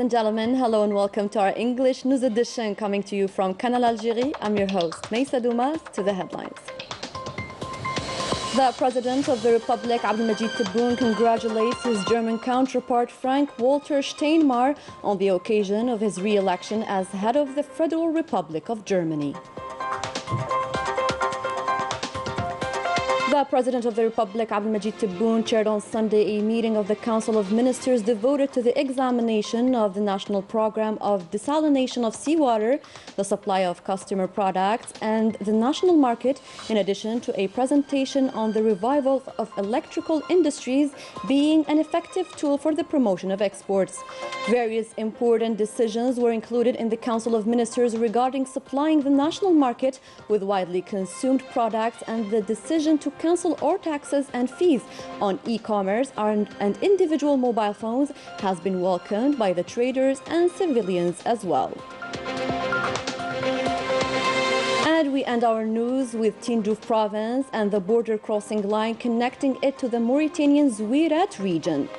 and gentlemen, hello and welcome to our English News Edition coming to you from Canal, Algérie. I'm your host, Maysa Doumas. To the headlines. The President of the Republic, Abdelmajid Tebboune, congratulates his German counterpart, Frank-Walter Steinmeier, on the occasion of his re-election as head of the Federal Republic of Germany. The President of the Republic, Abdelmajid Tebboune, chaired on Sunday a meeting of the Council of Ministers devoted to the examination of the national program of desalination of seawater, the supply of customer products, and the national market, in addition to a presentation on the revival of electrical industries being an effective tool for the promotion of exports. Various important decisions were included in the Council of Ministers regarding supplying the national market with widely consumed products, and the decision to cancel all taxes and fees on e-commerce and individual mobile phones has been welcomed by the traders and civilians as well. And we end our news with Tindouf province and the border crossing line connecting it to the Mauritanian Zouirat region.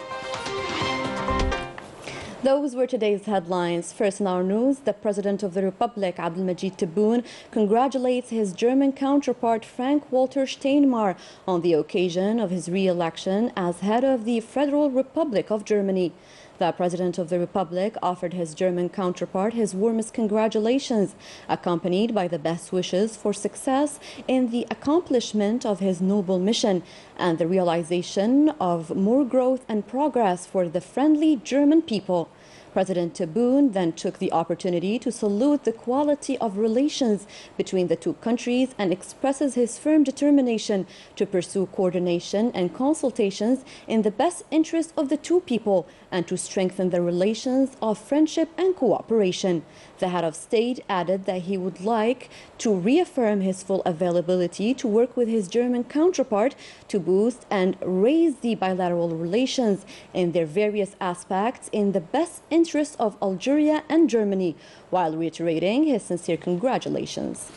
Those were today's headlines. First in our news, the President of the Republic, Abdelmajid Tebboune, congratulates his German counterpart, Frank-Walter Steinmeier, on the occasion of his re-election as head of the Federal Republic of Germany. The President of the Republic offered his German counterpart his warmest congratulations, accompanied by the best wishes for success in the accomplishment of his noble mission and the realization of more growth and progress for the friendly German people. President Tebboune then took the opportunity to salute the quality of relations between the two countries and expresses his firm determination to pursue coordination and consultations in the best interest of the two people and to strengthen the relations of friendship and cooperation. The head of state added that he would like to reaffirm his full availability to work with his German counterpart to boost and raise the bilateral relations in their various aspects in the best interest of Algeria and Germany, while reiterating his sincere congratulations.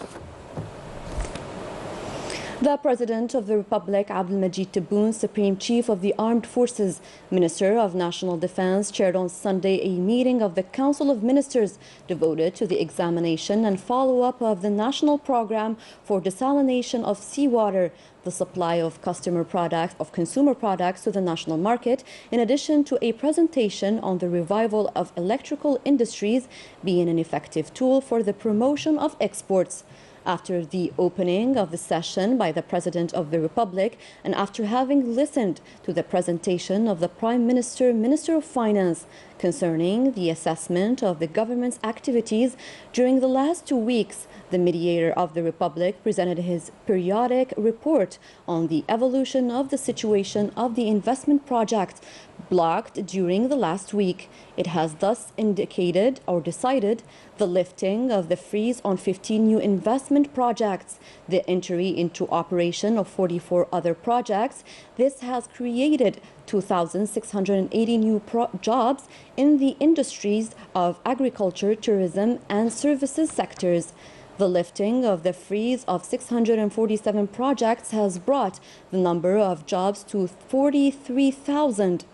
The President of the Republic, Abdelmajid Tebboune, Supreme Chief of the Armed Forces, Minister of National Defense, chaired on Sunday a meeting of the Council of Ministers devoted to the examination and follow-up of the national program for desalination of seawater, the supply of consumer products to the national market, in addition to a presentation on the revival of electrical industries being an effective tool for the promotion of exports. After the opening of the session by the President of the Republic, and after having listened to the presentation of the Prime Minister, Minister of Finance, concerning the assessment of the government's activities during the last 2 weeks, the mediator of the Republic presented his periodic report on the evolution of the situation of the investment projects blocked during the last week. It has thus indicated or decided the lifting of the freeze on 15 new investment projects, the entry into operation of 44 other projects. This has created 2,680 new jobs in the industries of agriculture, tourism, and services sectors. The lifting of the freeze of 647 projects has brought the number of jobs to 43,000.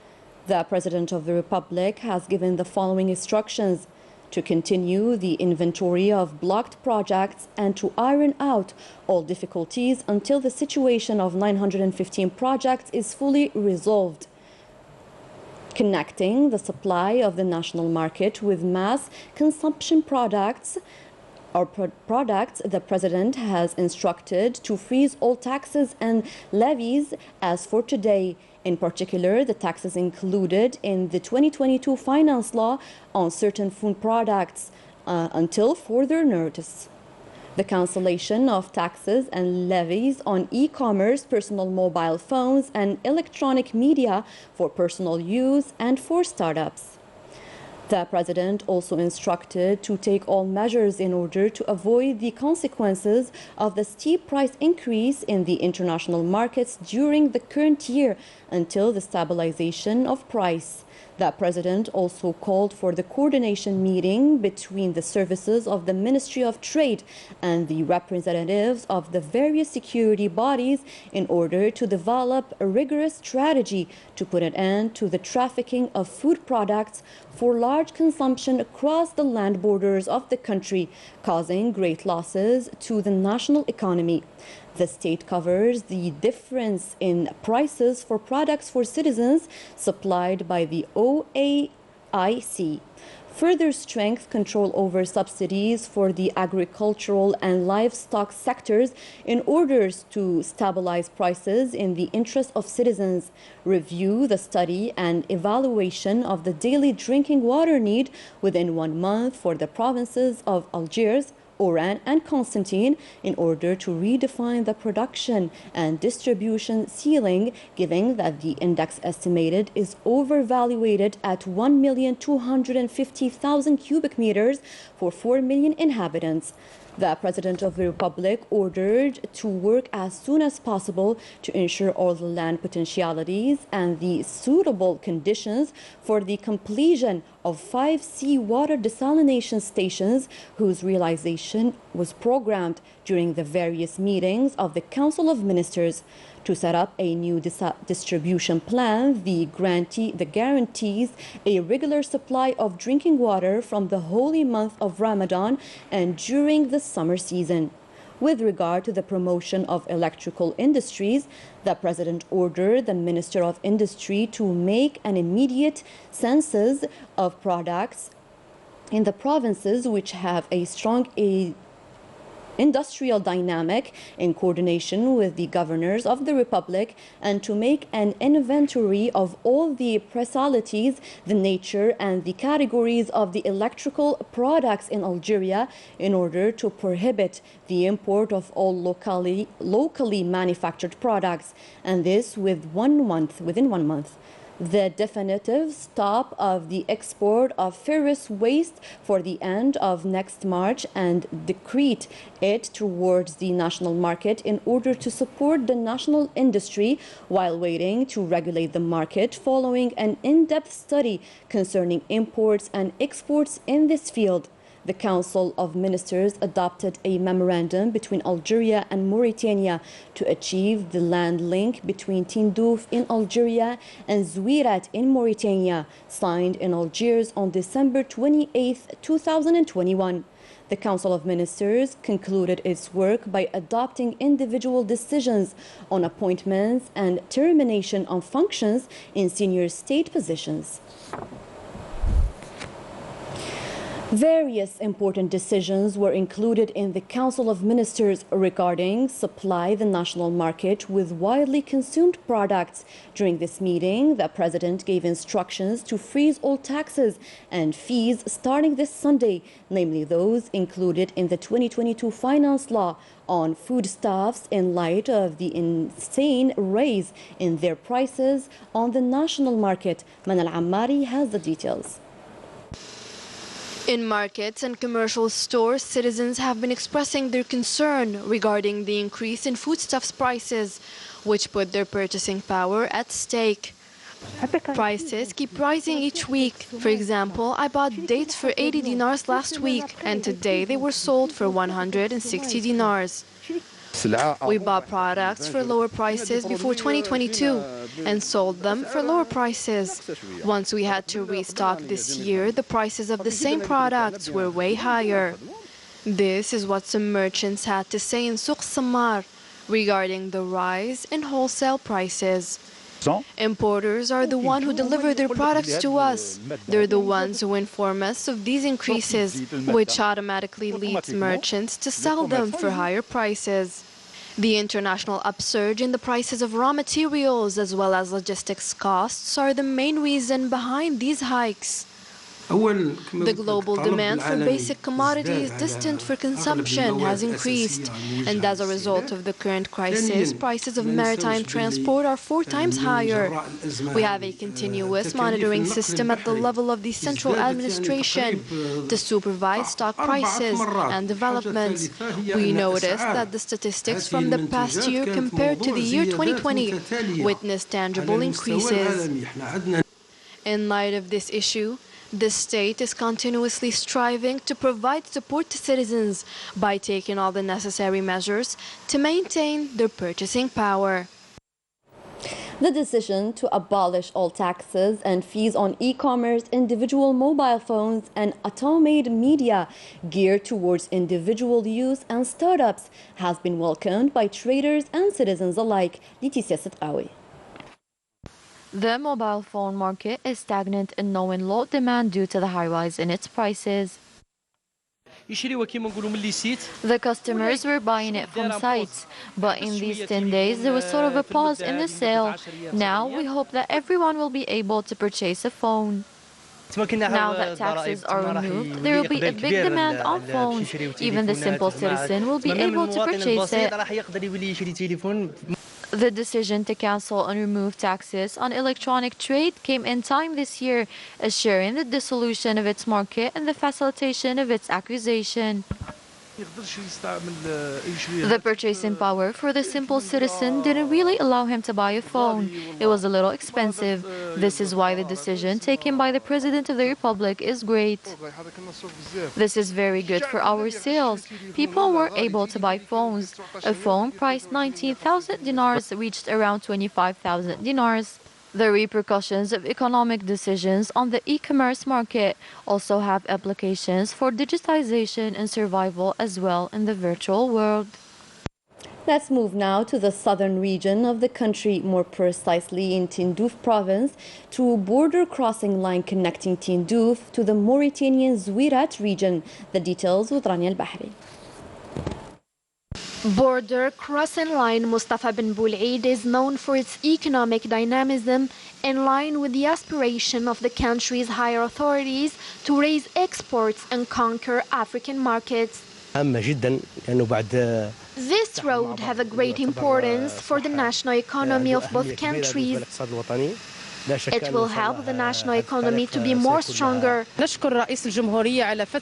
The President of the Republic has given the following instructions: to continue the inventory of blocked projects and to iron out all difficulties until the situation of 915 projects is fully resolved. Connecting the supply of the national market with mass consumption products, the President has instructed to freeze all taxes and levies as for today, in particular the taxes included in the 2022 finance law on certain food products until further notice. The cancellation of taxes and levies on e-commerce, personal mobile phones, and electronic media for personal use and for startups. The President also instructed to take all measures in order to avoid the consequences of the steep price increase in the international markets during the current year until the stabilization of price. The President also called for the coordination meeting between the services of the Ministry of Trade and the representatives of the various security bodies in order to develop a rigorous strategy to put an end to the trafficking of food products for large consumption across the land borders of the country, causing great losses to the national economy. The state covers the difference in prices for products for citizens supplied by the OAIC. Further strength control over subsidies for the agricultural and livestock sectors in order to stabilize prices in the interest of citizens. Review the study and evaluation of the daily drinking water need within 1 month for the provinces of Algiers, Oran and Constantine in order to redefine the production and distribution ceiling, given that the index estimated is overvaluated at 1,250,000 cubic meters for 4 million inhabitants. The President of the Republic ordered to work as soon as possible to ensure all the land potentialities and the suitable conditions for the completion of 5 seawater desalination stations whose realization was programmed during the various meetings of the Council of Ministers. To set up a new distribution plan, the guarantees a regular supply of drinking water from the holy month of Ramadan and during the summer season. With regard to the promotion of electrical industries, the President ordered the Minister of Industry to make an immediate census of products in the provinces which have a strong industrial dynamic in coordination with the governors of the Republic, and to make an inventory of all the specialties, the nature and the categories of the electrical products in Algeria in order to prohibit the import of all locally manufactured products, and this within 1 month. The definitive stop of the export of ferrous waste for the end of next March and decrete it towards the national market in order to support the national industry while waiting to regulate the market following an in-depth study concerning imports and exports in this field. The Council of Ministers adopted a memorandum between Algeria and Mauritania to achieve the land link between Tindouf in Algeria and Zouirat in Mauritania, signed in Algiers on December 28, 2021. The Council of Ministers concluded its work by adopting individual decisions on appointments and termination of functions in senior state positions. Various important decisions were included in the Council of Ministers regarding supply the national market with widely consumed products. During this meeting, the President gave instructions to freeze all taxes and fees starting this Sunday, namely those included in the 2022 Finance Law on foodstuffs in light of the insane rise in their prices on the national market. Manal Ammari has the details. In markets and commercial stores, citizens have been expressing their concern regarding the increase in foodstuffs prices, which put their purchasing power at stake. Prices keep rising each week. For example, I bought dates for 80 dinars last week, and today they were sold for 160 dinars. We bought products for lower prices before 2022 and sold them for lower prices. Once we had to restock this year, the prices of the same products were way higher. This is what some merchants had to say in Souq Samar regarding the rise in wholesale prices. Importers are the ones who deliver their products to us. They're the ones who inform us of these increases, which automatically leads merchants to sell them for higher prices. The international upsurge in the prices of raw materials as well as logistics costs are the main reason behind these hikes. The global demand for basic commodities destined for consumption has increased, and as a result of the current crisis, prices of maritime transport are 4 times higher. We have a continuous monitoring system at the level of the central administration to supervise stock prices and developments. We noticed that the statistics from the past year compared to the year 2020 witnessed tangible increases. In light of this issue, the state is continuously striving to provide support to citizens by taking all the necessary measures to maintain their purchasing power. The decision to abolish all taxes and fees on e-commerce, individual mobile phones and automated media geared towards individual use and startups has been welcomed by traders and citizens alike. Leticia Setqawi. The mobile phone market is stagnant and knowing low demand due to the high rise in its prices. The customers were buying it from sites, but in these 10 days there was sort of a pause in the sale. Now we hope that everyone will be able to purchase a phone. Now that taxes are removed, there will be a big demand on phones. Even the simple citizen will be able to purchase it. The decision to cancel and remove taxes on electronic trade came in time this year, assuring the dissolution of its market and the facilitation of its acquisition. The purchasing power for the simple citizen didn't really allow him to buy a phone. It was a little expensive. This is why the decision taken by the President of the Republic is great. This is very good for our sales. People were able to buy phones. A phone priced 19,000 dinars reached around 25,000 dinars. The repercussions of economic decisions on the e-commerce market also have applications for digitization and survival as well in the virtual world. Let's move now to the southern region of the country, more precisely in Tindouf province, to a border crossing line connecting Tindouf to the Mauritanian Zouirat region. The details with Rania Al-Bahri. Border crossing line Mustafa bin Boulaid is known for its economic dynamism, in line with the aspiration of the country's higher authorities to raise exports and conquer African markets. This road has a great importance for the national economy of both countries. It will help the national economy to be more stronger. I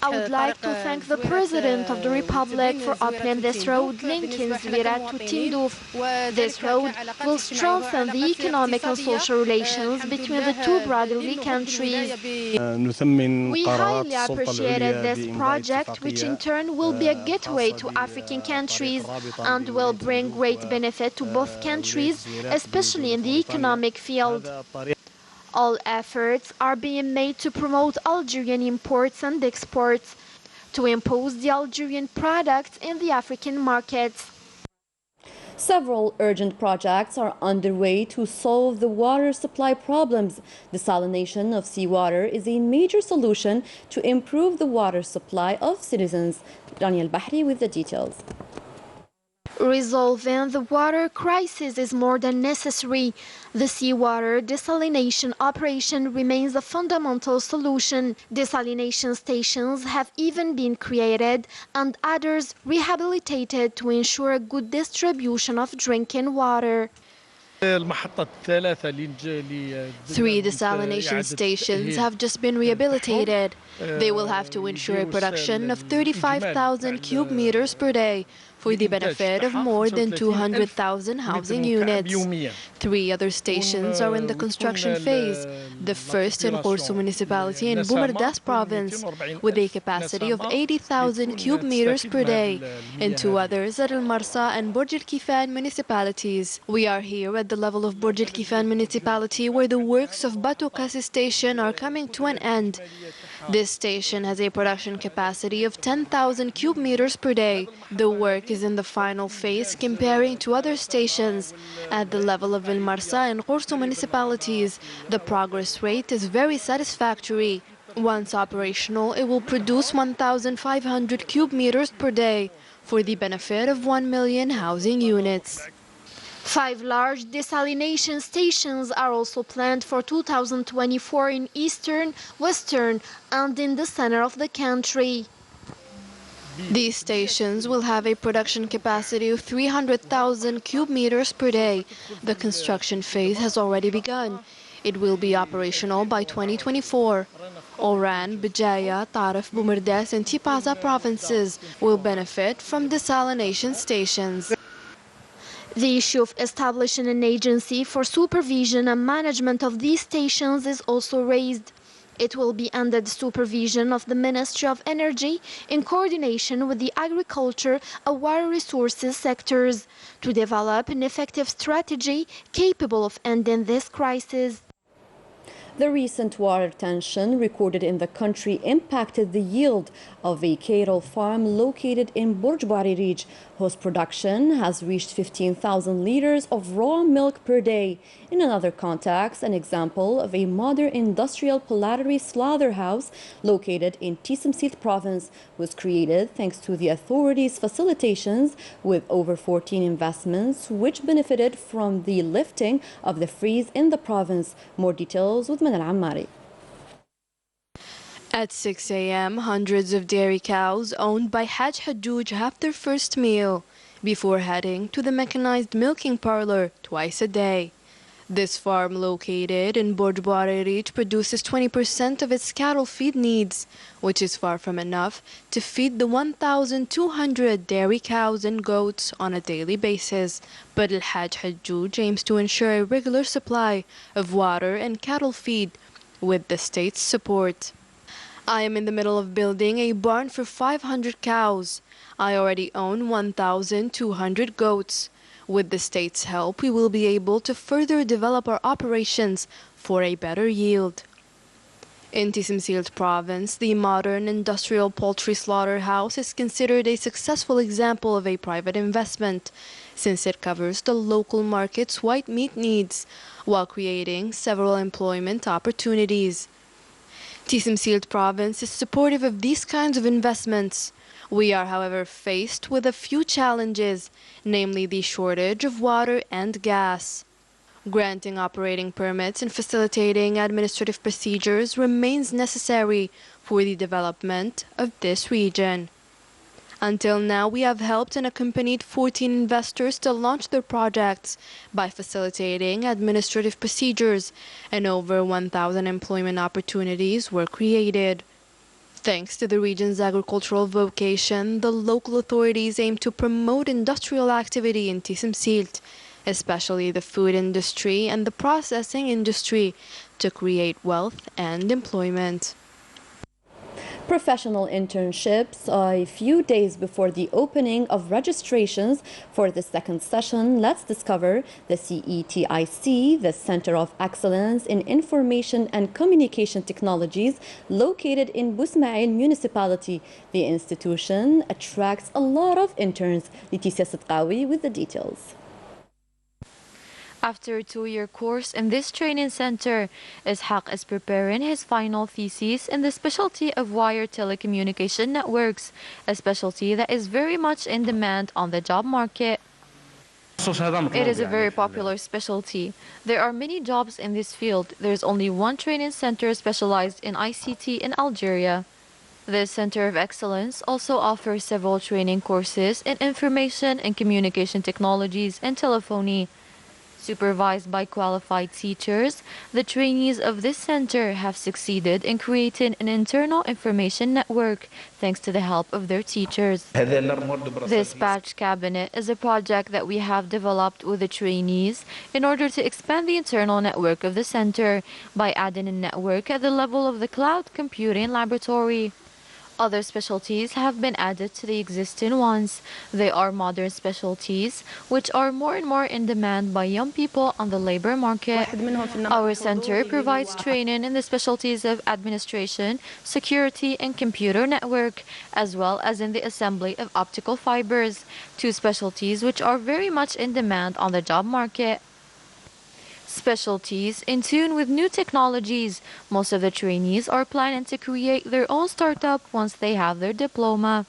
would like to thank the President of the Republic for opening this road linking Zouirat to Tindouf. This road will strengthen the economic and social relations between the two brotherly countries. We highly appreciated this project, which in turn will be a gateway to African countries and will bring great benefit to both countries, especially in the economic field. All efforts are being made to promote Algerian imports and exports, to impose the Algerian products in the African markets. Several urgent projects are underway to solve the water supply problems. Desalination of seawater is a major solution to improve the water supply of citizens. Daniel Bahri with the details. Resolving the water crisis is more than necessary. The seawater desalination operation remains a fundamental solution. Desalination stations have even been created and others rehabilitated to ensure a good distribution of drinking water. 3 desalination stations have just been rehabilitated. They will have to ensure a production of 35,000 cubic meters per day for the benefit of more than 200,000 housing units. 3 other stations are in the construction phase. The first in Khorsu municipality in Boumerdas province, with a capacity of 80,000 cubic meters per day, and 2 others at Al Marsa and Burj Al Kifan municipalities. We are here at the level of Burj Al Kifan municipality, where the works of Batu Kasi station are coming to an end. This station has a production capacity of 10,000 cubic meters per day. The work is in the final phase comparing to other stations. At the level of Al Marsa and Khorsu municipalities, the progress rate is very satisfactory. Once operational, it will produce 1,500 cubic meters per day for the benefit of 1 million housing units. 5 large desalination stations are also planned for 2024 in eastern, western, and in the center of the country. These stations will have a production capacity of 300,000 cubic meters per day. The construction phase has already begun. It will be operational by 2024. Oran, Bijaya, Tarif, Boumerdas, and Tipaza provinces will benefit from desalination stations. The issue of establishing an agency for supervision and management of these stations is also raised. It will be under the supervision of the Ministry of Energy in coordination with the agriculture and water resources sectors to develop an effective strategy capable of ending this crisis. The recent water tension recorded in the country impacted the yield of a cattle farm located in Burj Baririj, whose production has reached 15,000 liters of raw milk per day. In another context, an example of a modern industrial poultry slaughterhouse located in Tisimsit province was created thanks to the authorities' facilitations with over 14 investments, which benefited from the lifting of the freeze in the province. More details with Manal Ammari. At 6 a.m., hundreds of dairy cows owned by Haj Hajouj have their first meal before heading to the mechanized milking parlor twice a day. This farm located in Burj Baririj produces 20% of its cattle feed needs, which is far from enough to feed the 1,200 dairy cows and goats on a daily basis. But Al-Haj Hajouj aims to ensure a regular supply of water and cattle feed with the state's support. I am in the middle of building a barn for 500 cows. I already own 1,200 goats. With the state's help, we will be able to further develop our operations for a better yield. In Tisimsilt province, the modern industrial poultry slaughterhouse is considered a successful example of a private investment, since it covers the local market's white meat needs, while creating several employment opportunities. Tisimsilt province is supportive of these kinds of investments. We are, however, faced with a few challenges, namely the shortage of water and gas. Granting operating permits and facilitating administrative procedures remains necessary for the development of this region. Until now, we have helped and accompanied 14 investors to launch their projects by facilitating administrative procedures, and over 1,000 employment opportunities were created. Thanks to the region's agricultural vocation, the local authorities aim to promote industrial activity in Tisimsilt, especially the food industry and the processing industry, to create wealth and employment. Professional internships a few days before the opening of registrations for the second session. Let's discover the CETIC, the Center of Excellence in Information and Communication Technologies, located in Bousmail Municipality. The institution attracts a lot of interns. Leticia Sidqawi with the details. After a 2-year course in this training center, Ishaq is preparing his final thesis in the specialty of wire telecommunication networks, a specialty that is very much in demand on the job market. It is a very popular specialty. There are many jobs in this field. There's only one training center specialized in ICT in Algeria. This Center of Excellence also offers several training courses in information and communication technologies and telephony. Supervised by qualified teachers, the trainees of this center have succeeded in creating an internal information network thanks to the help of their teachers. This patch cabinet is a project that we have developed with the trainees in order to expand the internal network of the center by adding a network at the level of the cloud computing laboratory. Other specialties have been added to the existing ones. They are modern specialties, which are more and more in demand by young people on the labor market. Our center provides training in the specialties of administration, security, and computer network, as well as in the assembly of optical fibers, two specialties which are very much in demand on the job market. Specialties in tune with new technologies. Most of the trainees are planning to create their own startup once they have their diploma.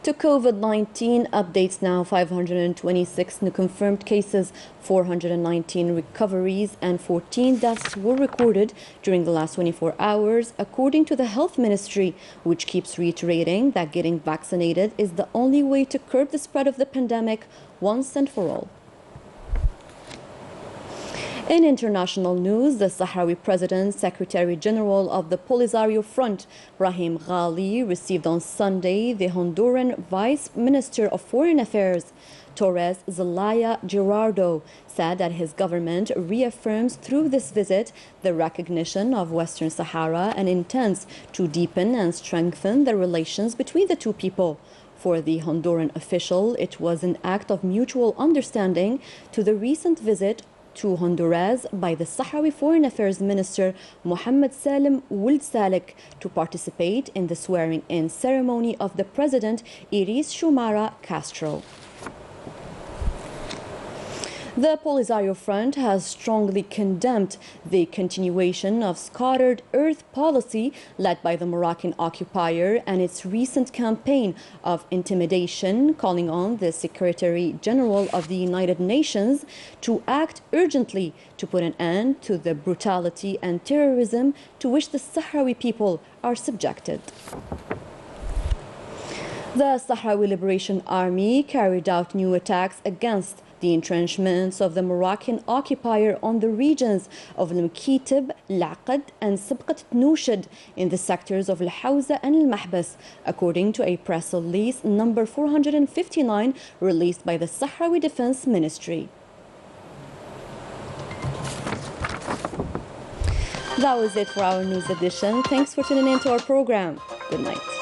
To COVID-19 updates now, 526 new confirmed cases, 419 recoveries and 14 deaths were recorded during the last 24 hours, according to the Health Ministry, which keeps reiterating that getting vaccinated is the only way to curb the spread of the pandemic once and for all. In international news, the Sahrawi President, Secretary General of the Polisario Front, Brahim Ghali, received on Sunday the Honduran Vice Minister of Foreign Affairs, Torres Zelaya Gerardo, said that his government reaffirms through this visit the recognition of Western Sahara and intends to deepen and strengthen the relations between the two people. For the Honduran official, it was an act of mutual understanding to the recent visit to Honduras by the Sahrawi Foreign Affairs Minister Mohammed Salim Ould Salek to participate in the swearing-in ceremony of the President Iris Shumara Castro. The Polisario Front has strongly condemned the continuation of scattered earth policy led by the Moroccan occupier and its recent campaign of intimidation, calling on the Secretary General of the United Nations to act urgently to put an end to the brutality and terrorism to which the Sahrawi people are subjected. The Sahrawi Liberation Army carried out new attacks against the entrenchments of the Moroccan occupier on the regions of Al-Mkitib, Al-Aqad and Sibqat Nushid in the sectors of Al-Hawza and Al-Mahbas, according to a press release number 459 released by the Sahrawi Defense Ministry. That was it for our news edition. Thanks for tuning in to our program. Good night.